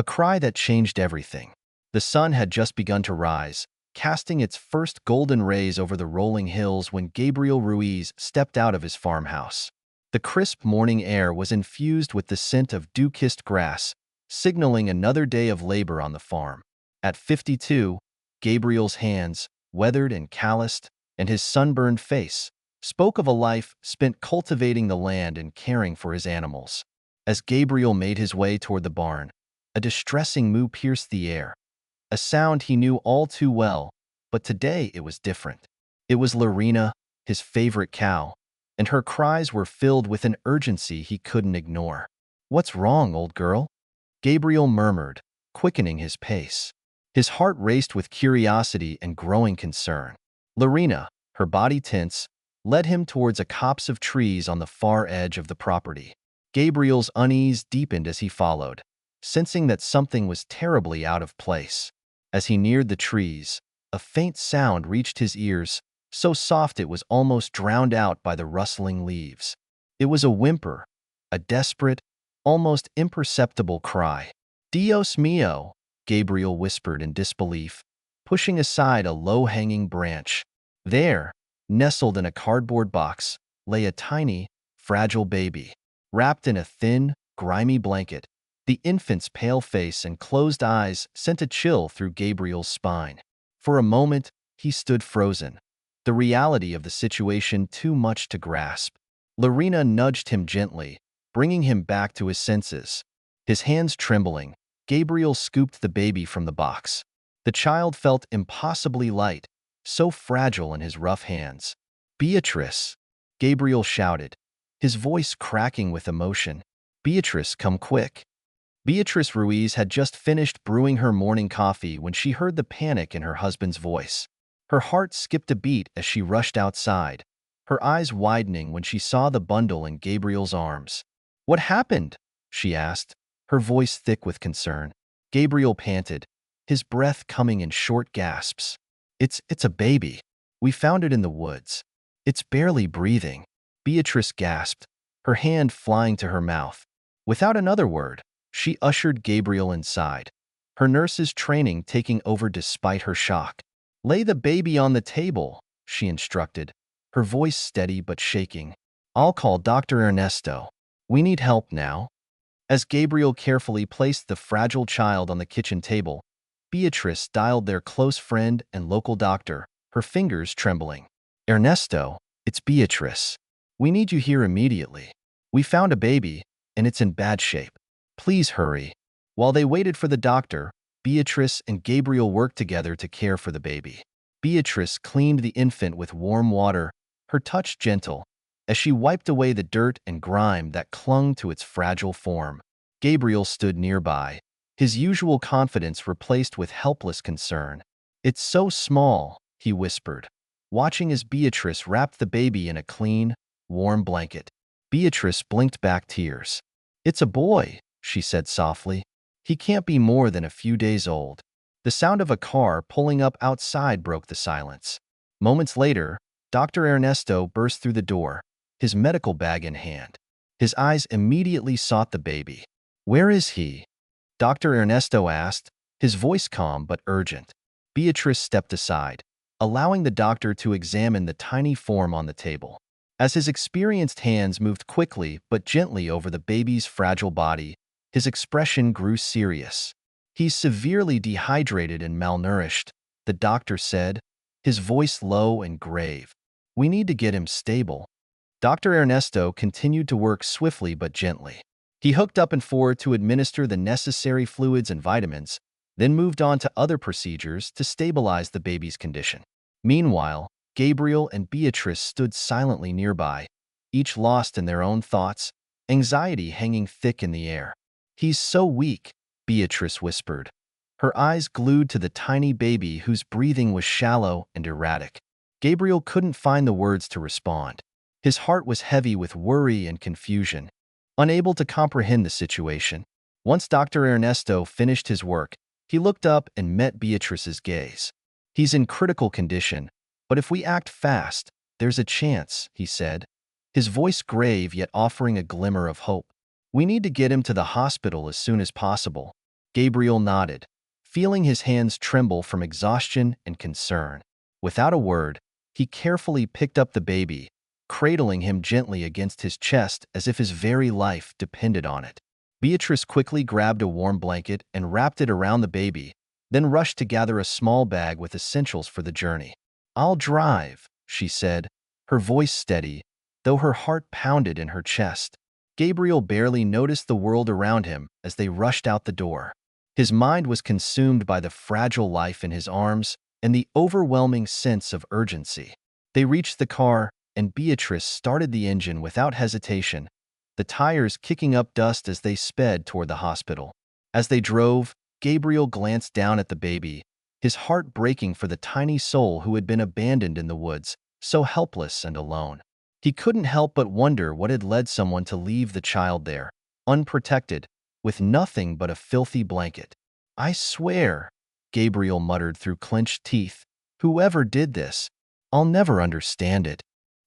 A cry that changed everything. The sun had just begun to rise, casting its first golden rays over the rolling hills when Gabriel Ruiz stepped out of his farmhouse. The crisp morning air was infused with the scent of dew-kissed grass, signaling another day of labor on the farm. At 52, Gabriel's hands, weathered and calloused, and his sunburned face, spoke of a life spent cultivating the land and caring for his animals. As Gabriel made his way toward the barn, a distressing moo pierced the air, a sound he knew all too well, but today it was different. It was Lorena, his favorite cow, and her cries were filled with an urgency he couldn't ignore. "What's wrong, old girl?" Gabriel murmured, quickening his pace. His heart raced with curiosity and growing concern. Lorena, her body tense, led him towards a copse of trees on the far edge of the property. Gabriel's unease deepened as he followed, sensing that something was terribly out of place. As he neared the trees, a faint sound reached his ears, so soft it was almost drowned out by the rustling leaves. It was a whimper, a desperate, almost imperceptible cry. "Dios mío," Gabriel whispered in disbelief, pushing aside a low-hanging branch. There, nestled in a cardboard box, lay a tiny, fragile baby. Wrapped in a thin, grimy blanket, the infant's pale face and closed eyes sent a chill through Gabriel's spine. For a moment, he stood frozen, the reality of the situation too much to grasp. Lorena nudged him gently, bringing him back to his senses. His hands trembling, Gabriel scooped the baby from the box. The child felt impossibly light, so fragile in his rough hands. "Beatrice!" Gabriel shouted, his voice cracking with emotion. "Beatrice, come quick." Beatrice Ruiz had just finished brewing her morning coffee when she heard the panic in her husband's voice. Her heart skipped a beat as she rushed outside, her eyes widening when she saw the bundle in Gabriel's arms. "What happened?" she asked, her voice thick with concern. Gabriel panted, his breath coming in short gasps. It's a baby. We found it in the woods. It's barely breathing." Beatrice gasped, her hand flying to her mouth. Without another word, she ushered Gabriel inside, her nurse's training taking over despite her shock. "Lay the baby on the table," she instructed, her voice steady but shaking. "I'll call Dr. Ernesto. We need help now." As Gabriel carefully placed the fragile child on the kitchen table, Beatrice dialed their close friend and local doctor, her fingers trembling. "Ernesto, it's Beatrice. We need you here immediately. We found a baby, and it's in bad shape. Please hurry." While they waited for the doctor, Beatrice and Gabriel worked together to care for the baby. Beatrice cleaned the infant with warm water, her touch gentle, as she wiped away the dirt and grime that clung to its fragile form. Gabriel stood nearby, his usual confidence replaced with helpless concern. "It's so small," he whispered, watching as Beatrice wrapped the baby in a clean, warm blanket. Beatrice blinked back tears. "It's a boy," she said softly. "He can't be more than a few days old." The sound of a car pulling up outside broke the silence. Moments later, Dr. Ernesto burst through the door, his medical bag in hand. His eyes immediately sought the baby. "Where is he?" Dr. Ernesto asked, his voice calm but urgent. Beatrice stepped aside, allowing the doctor to examine the tiny form on the table. As his experienced hands moved quickly but gently over the baby's fragile body, his expression grew serious. "He's severely dehydrated and malnourished," the doctor said, his voice low and grave. "We need to get him stable." Dr. Ernesto continued to work swiftly but gently. He hooked up and forward to administer the necessary fluids and vitamins, then moved on to other procedures to stabilize the baby's condition. Meanwhile, Gabriel and Beatrice stood silently nearby, each lost in their own thoughts, anxiety hanging thick in the air. "He's so weak," Beatrice whispered, her eyes glued to the tiny baby whose breathing was shallow and erratic. Gabriel couldn't find the words to respond. His heart was heavy with worry and confusion, unable to comprehend the situation. Once Dr. Ernesto finished his work, he looked up and met Beatrice's gaze. "He's in critical condition, but if we act fast, there's a chance," he said, his voice grave yet offering a glimmer of hope. "We need to get him to the hospital as soon as possible." Gabriel nodded, feeling his hands tremble from exhaustion and concern. Without a word, he carefully picked up the baby, cradling him gently against his chest as if his very life depended on it. Beatrice quickly grabbed a warm blanket and wrapped it around the baby, then rushed to gather a small bag with essentials for the journey. "I'll drive," she said, her voice steady, though her heart pounded in her chest. Gabriel barely noticed the world around him as they rushed out the door. His mind was consumed by the fragile life in his arms and the overwhelming sense of urgency. They reached the car, and Beatrice started the engine without hesitation, the tires kicking up dust as they sped toward the hospital. As they drove, Gabriel glanced down at the baby, his heart breaking for the tiny soul who had been abandoned in the woods, so helpless and alone. He couldn't help but wonder what had led someone to leave the child there, unprotected, with nothing but a filthy blanket. "I swear," Gabriel muttered through clenched teeth, "whoever did this, I'll never understand it."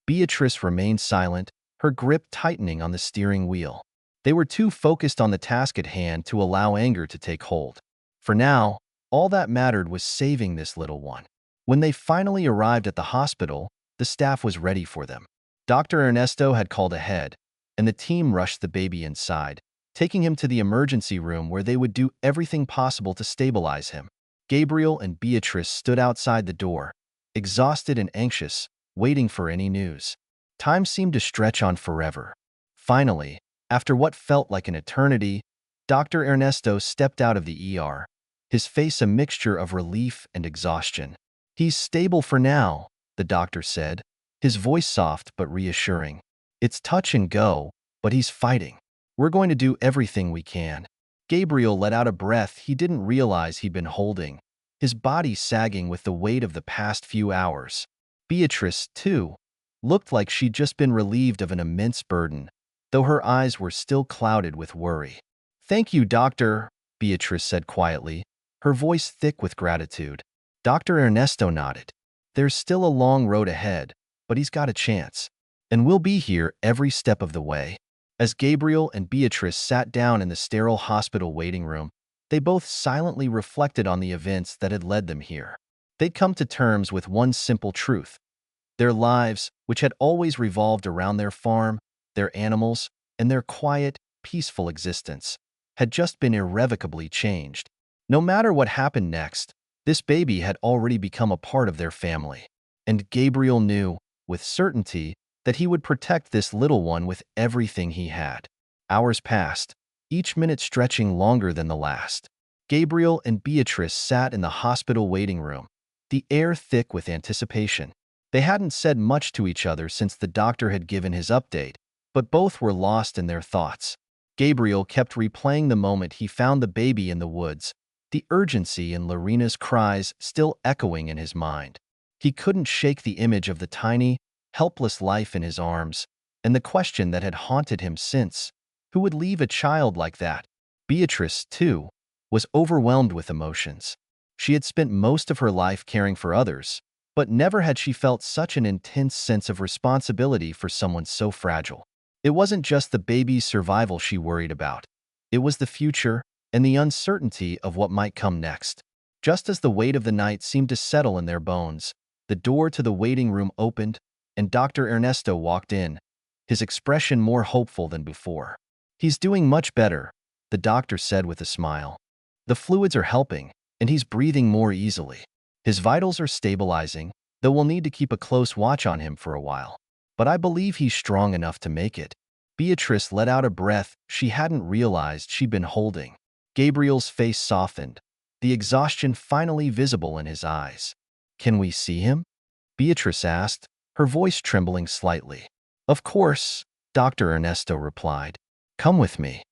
Beatrice remained silent, her grip tightening on the steering wheel. They were too focused on the task at hand to allow anger to take hold. For now, all that mattered was saving this little one. When they finally arrived at the hospital, the staff was ready for them. Dr. Ernesto had called ahead, and the team rushed the baby inside, taking him to the emergency room where they would do everything possible to stabilize him. Gabriel and Beatrice stood outside the door, exhausted and anxious, waiting for any news. Time seemed to stretch on forever. Finally, after what felt like an eternity, Dr. Ernesto stepped out of the ER, his face a mixture of relief and exhaustion. "He's stable for now," the doctor said, his voice soft but reassuring. "It's touch and go, but he's fighting. We're going to do everything we can." Gabriel let out a breath he didn't realize he'd been holding, his body sagging with the weight of the past few hours. Beatrice, too, looked like she'd just been relieved of an immense burden, though her eyes were still clouded with worry. "Thank you, doctor," Beatrice said quietly, her voice thick with gratitude. Dr. Ernesto nodded. "There's still a long road ahead, but he's got a chance. And we'll be here every step of the way." As Gabriel and Beatrice sat down in the sterile hospital waiting room, they both silently reflected on the events that had led them here. They'd come to terms with one simple truth. Their lives, which had always revolved around their farm, their animals, and their quiet, peaceful existence, had just been irrevocably changed. No matter what happened next, this baby had already become a part of their family. And Gabriel knew, with certainty, that he would protect this little one with everything he had. Hours passed, each minute stretching longer than the last. Gabriel and Beatrice sat in the hospital waiting room, the air thick with anticipation. They hadn't said much to each other since the doctor had given his update, but both were lost in their thoughts. Gabriel kept replaying the moment he found the baby in the woods, the urgency in Lorena's cries still echoing in his mind. He couldn't shake the image of the tiny, helpless life in his arms, and the question that had haunted him since: who would leave a child like that? Beatrice, too, was overwhelmed with emotions. She had spent most of her life caring for others, but never had she felt such an intense sense of responsibility for someone so fragile. It wasn't just the baby's survival she worried about. It was the future and the uncertainty of what might come next. Just as the weight of the night seemed to settle in their bones, the door to the waiting room opened, and Dr. Ernesto walked in, his expression more hopeful than before. "He's doing much better," the doctor said with a smile. "The fluids are helping, and he's breathing more easily. His vitals are stabilizing, though we'll need to keep a close watch on him for a while. But I believe he's strong enough to make it." Beatrice let out a breath she hadn't realized she'd been holding. Gabriel's face softened, the exhaustion finally visible in his eyes. "Can we see him?" Beatrice asked, her voice trembling slightly. "Of course," Dr. Ernesto replied. "Come with me."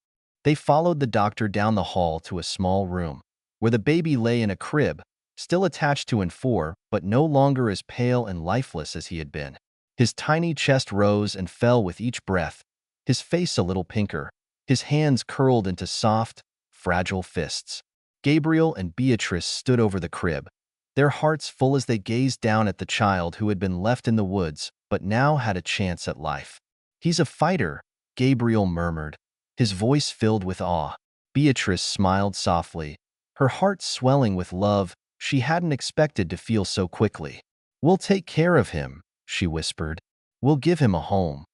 They followed the doctor down the hall to a small room, where the baby lay in a crib, still attached to N4, but no longer as pale and lifeless as he had been. His tiny chest rose and fell with each breath, his face a little pinker, his hands curled into soft, fragile fists. Gabriel and Beatrice stood over the crib, their hearts full as they gazed down at the child who had been left in the woods but now had a chance at life. "He's a fighter," Gabriel murmured, his voice filled with awe. Beatrice smiled softly, her heart swelling with love she hadn't expected to feel so quickly. "We'll take care of him," she whispered. "We'll give him a home."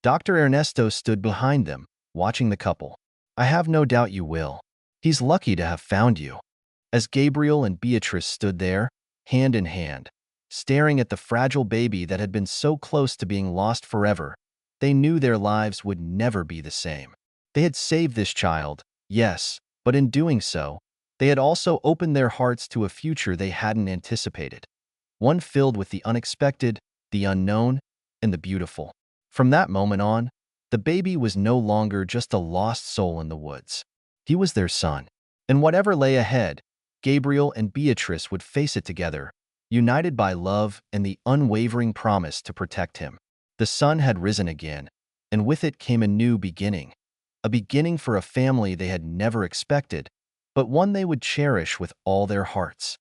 Dr. Ernesto stood behind them, watching the couple. "I have no doubt you will. He's lucky to have found you." As Gabriel and Beatrice stood there, hand in hand, staring at the fragile baby that had been so close to being lost forever, they knew their lives would never be the same. They had saved this child, yes, but in doing so, they had also opened their hearts to a future they hadn't anticipated, one filled with the unexpected, the unknown, and the beautiful. From that moment on, the baby was no longer just a lost soul in the woods. He was their son. And whatever lay ahead, Gabriel and Beatrice would face it together, united by love and the unwavering promise to protect him. The sun had risen again, and with it came a new beginning. A beginning for a family they had never expected, but one they would cherish with all their hearts.